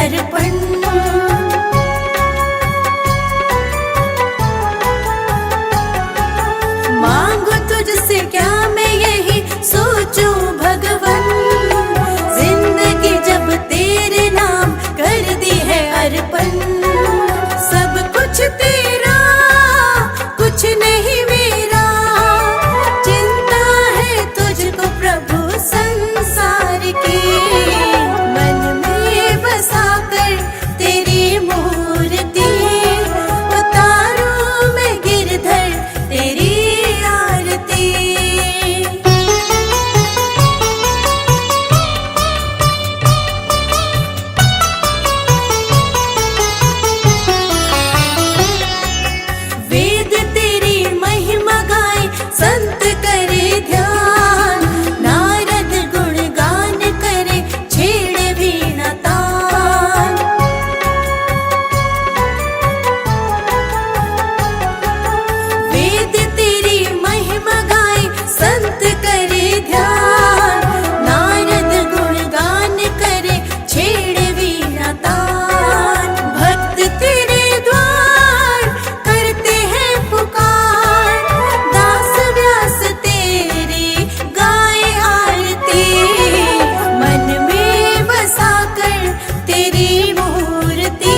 अर्पण। मांगू तुझसे क्या मैं यही सोचूं भगवन, जिंदगी जब तेरे नाम कर दी है अर्पण। सब कुछ तेरा कुछ नहीं मेरा, चिंता है तुझको प्रभु संसार की। मन में बसा कर तेरी मूर्ति, उतारूं मैं गिरधर तेरी आरती। वेद तेरी महिमा गाए संत करे ध्यान, नारद गुणगान करे छेड़े वीणा तान। वेद तेरी महिमा गाए संत करे ध्यान, नारद गुणगान करे छेड़े वीणा तान। भक्त तेरे द्वार करते हैं पुकार, दास व्यास तेरी गाए आरती। मन में बसा कर तेरी मूर्ति,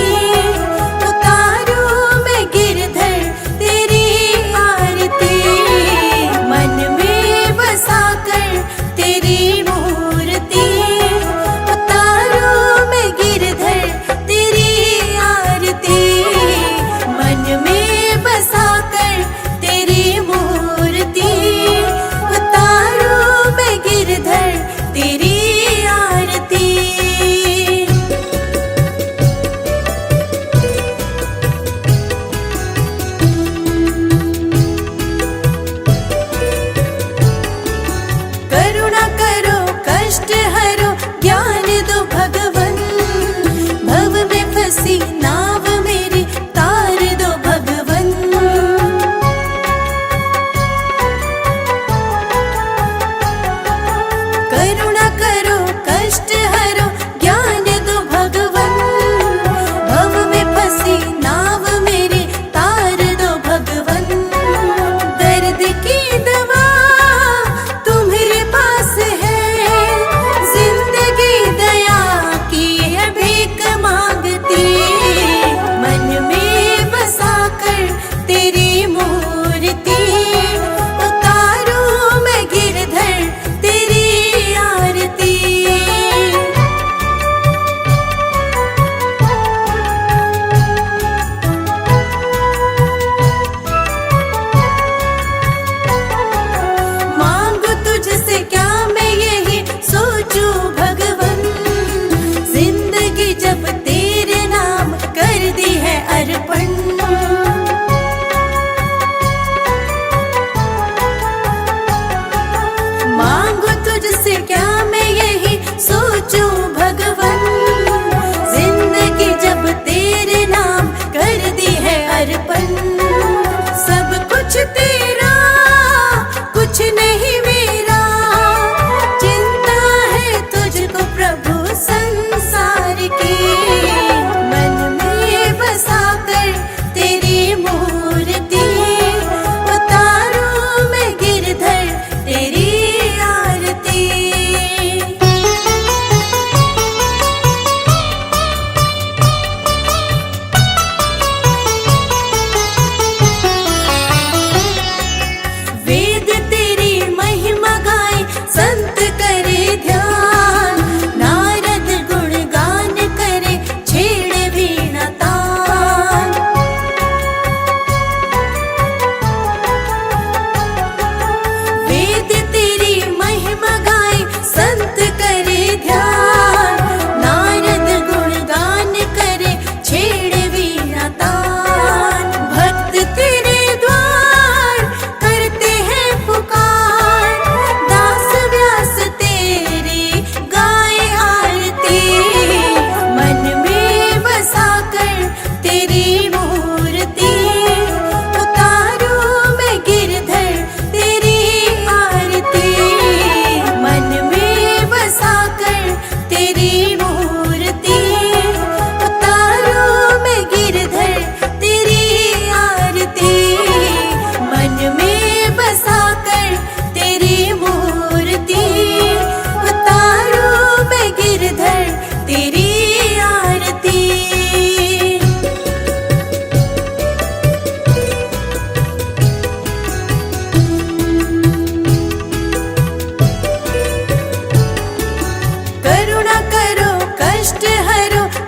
उतारूं मैं गिरधर तेरी आरती। मन में बसा कर तेरी मूर्ति, उतारूं मैं गिरधर तेरी आरती। मन में बसा कर तेरी मूर्ति, उतारूं मैं गिरधर तेरी आरती। करुणा करो कष्ट हरो ज्ञान दो भगवन, भव में फंसी नाव मेरी तार दो भगवन। करुणा करो कष्ट हरो ज्ञान दो भगवन, भव में फंसी नाव मेरी तार दो भगवन। दर्द की दवा तुम्हारे पास है, जिंदगी दया की है भीख मांगती। मन में बसा कर तेरी मूर्ति, उतारूं मैं गिरधर तेरी आरती। मांगू तुझसे क्या मैं यही सोचूं भगवन, जिंदगी जब तेरे नाम कर दी है अर्पण। मांगू तुझसे क्या मैं यही सोचूं भगवन, जिंदगी जब तेरे नाम कर दी है अर्पण। सब कुछ तेरा कुछ नहीं मेरा, चिंता है तुझको प्रभु संसार की।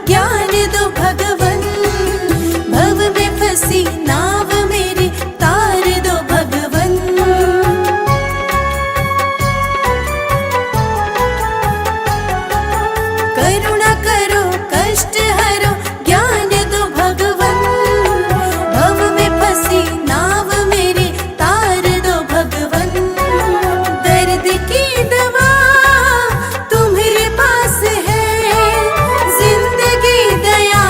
ज्ञान दो भगवन, भव में फंसी नाव मेरी तार दो भगवन। करुणा करो कष्ट हरो ज्ञान दो भगवन, भव में फंसी नाव मेरी तार दो भगवन। दर्द की दवा तुम्हारे पास है, जिंदगी दया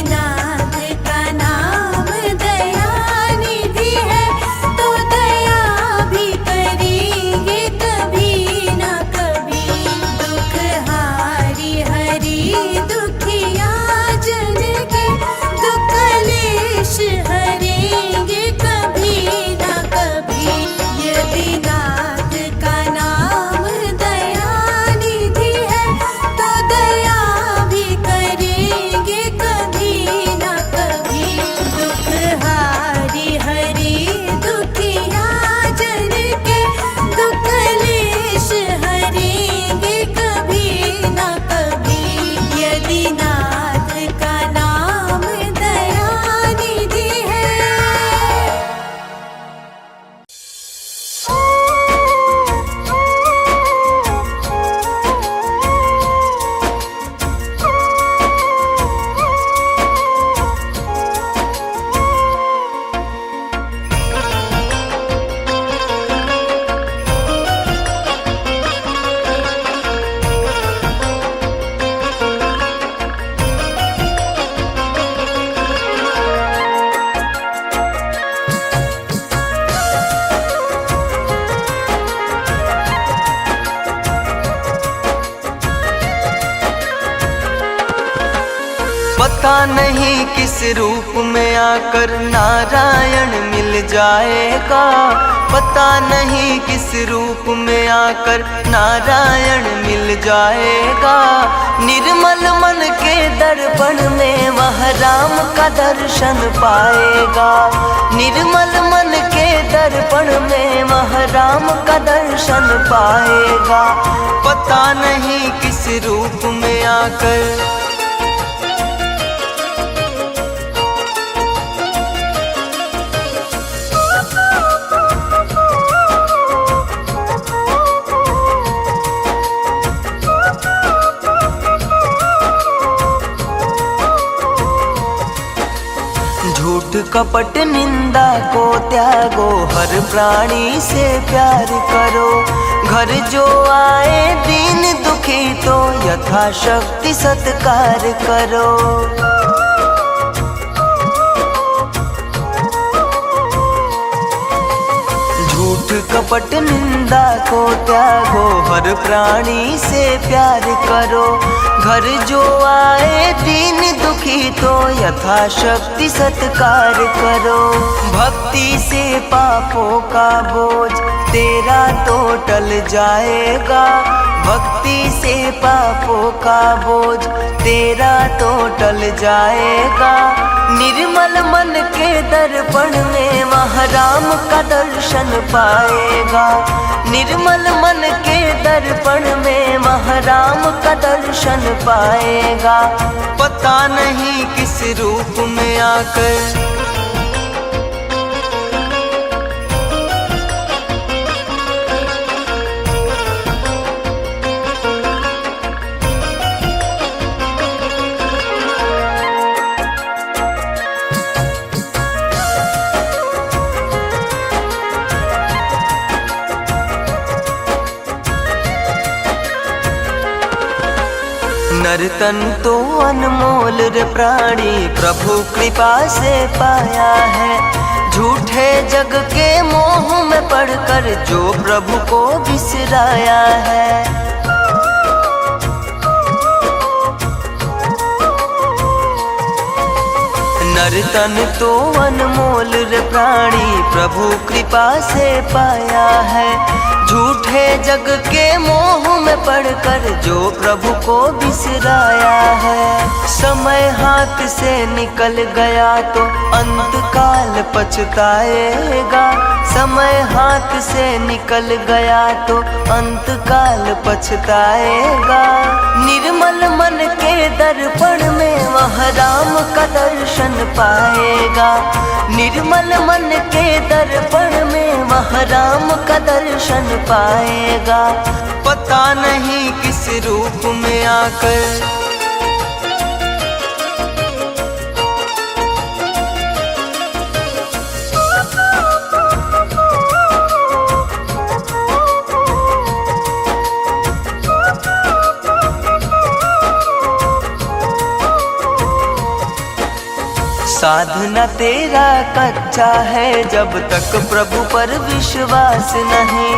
नाथ का नाम दयानिधि है, तो दया भी करेंगे कभी ना कभी। दुख हारी हरि दुखिया जन के, दुख क्लेश हरेंगे कभी ना कभी। यदि नाथ का नाम दयानिधि है, तो दया भी करेंगे कभी ना कभी। दुख हारी हरि दुखिया जन के, दुख क्लेश हरेंगे कभी ना कभी। यदि नाथ का नाम दयानिधि है। पता नहीं किस रूप में आकर नारायण मिल जाएगा। पता नहीं किस रूप में आकर नारायण मिल जाएगा। निर्मल मन के दर्पण में वह राम का दर्शन पाएगा। निर्मल मन के दर्पण में वह राम का दर्शन पाएगा। पता नहीं किस रूप में आकर झूठ कपट निंदा को त्यागो, हर प्राणी से प्यार करो। घर जो आए दीन दुखी तो यथाशक्ति सत्कार करो। झूठ कपट निंदा को त्यागो, हर प्राणी से प्यार करो। घर जो आए दीन दुखी तो यथाशक्ति सत्कार करो। भक्ति से पापों का बोझ तेरा तो टल जाएगा। भक्ति से पापों का बोझ तेरा तो टल जाएगा। निर्मल मन के दर्पण में वह राम का दर्शन पाएगा। निर्मल मन के दर्पण में वह राम का दर्शन पाएगा। पता नहीं किस रूप में आकर नर्तन तो अनमोल रे प्राणी प्रभु कृपा से पाया है। झूठे जग के मोह में पड़कर जो प्रभु को बिसराया है। नर्तन तो अनमोल रे प्राणी प्रभु कृपा से पाया है। झूठे जग के मोह में पड़कर जो प्रभु को बिसराया है। समय हाथ से निकल गया तो अंत काल पछताएगा। समय हाथ से निकल गया तो अंत काल पछताएगा। निर्मल मन के दर्पण में वह राम का दर्शन पाएगा। निर्मल मन के दर्पण में वह राम का दर्शन पाएगा। पता नहीं किस रूप में आकर साधना तेरा कच्चा है जब तक प्रभु पर विश्वास नहीं।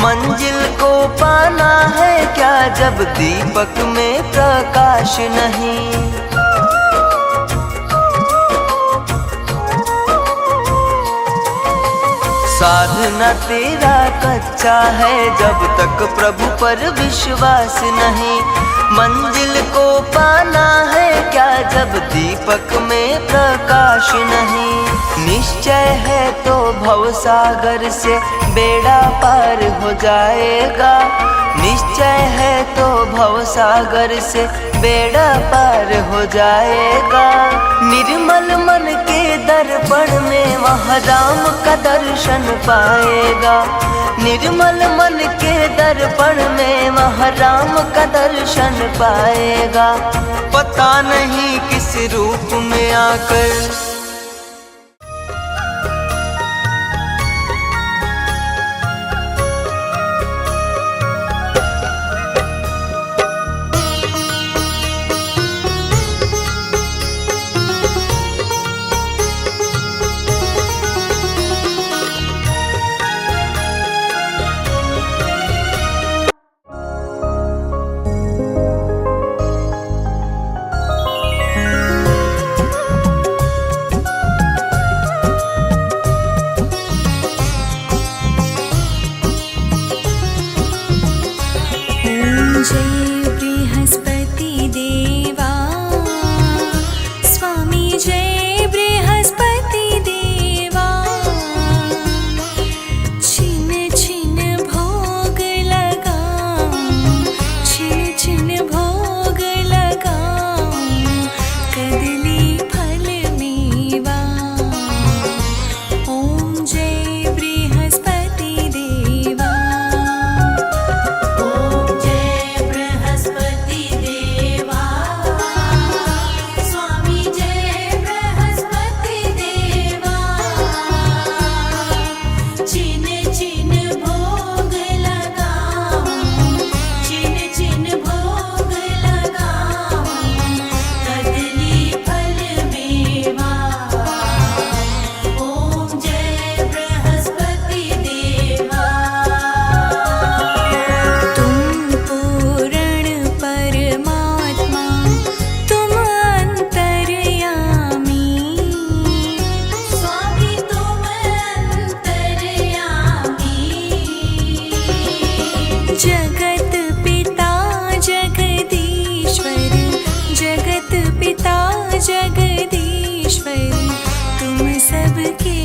मंजिल को पाना है क्या जब दीपक में प्रकाश नहीं। साधना तेरा कच्चा है जब तक प्रभु पर विश्वास नहीं। मंजिल को पाना है क्या जब दीपक में प्रकाश नहीं। निश्चय है तो भवसागर से बेड़ा पार हो जाएगा। निश्चय है तो भवसागर से बेड़ा पार हो जाएगा। निर्मल मन के दर्पण में वहाँ राम का दर्शन पाएगा। निर्मल मन के दर्पण में वहाँ राम का दर्शन पाएगा। पता नहीं किस रूप में आकर जय बृहस्पति देवा स्वामी जय बृहस्पति देवा। छिन छिन भोग लगाऊं, छिन छिन भोग लगाऊं, कदली फल मेवा। ओम जय बृहस्पति देवा। जगत पिता जगदीश्वर, जगत पिता जगदीश्वर, तुम सबके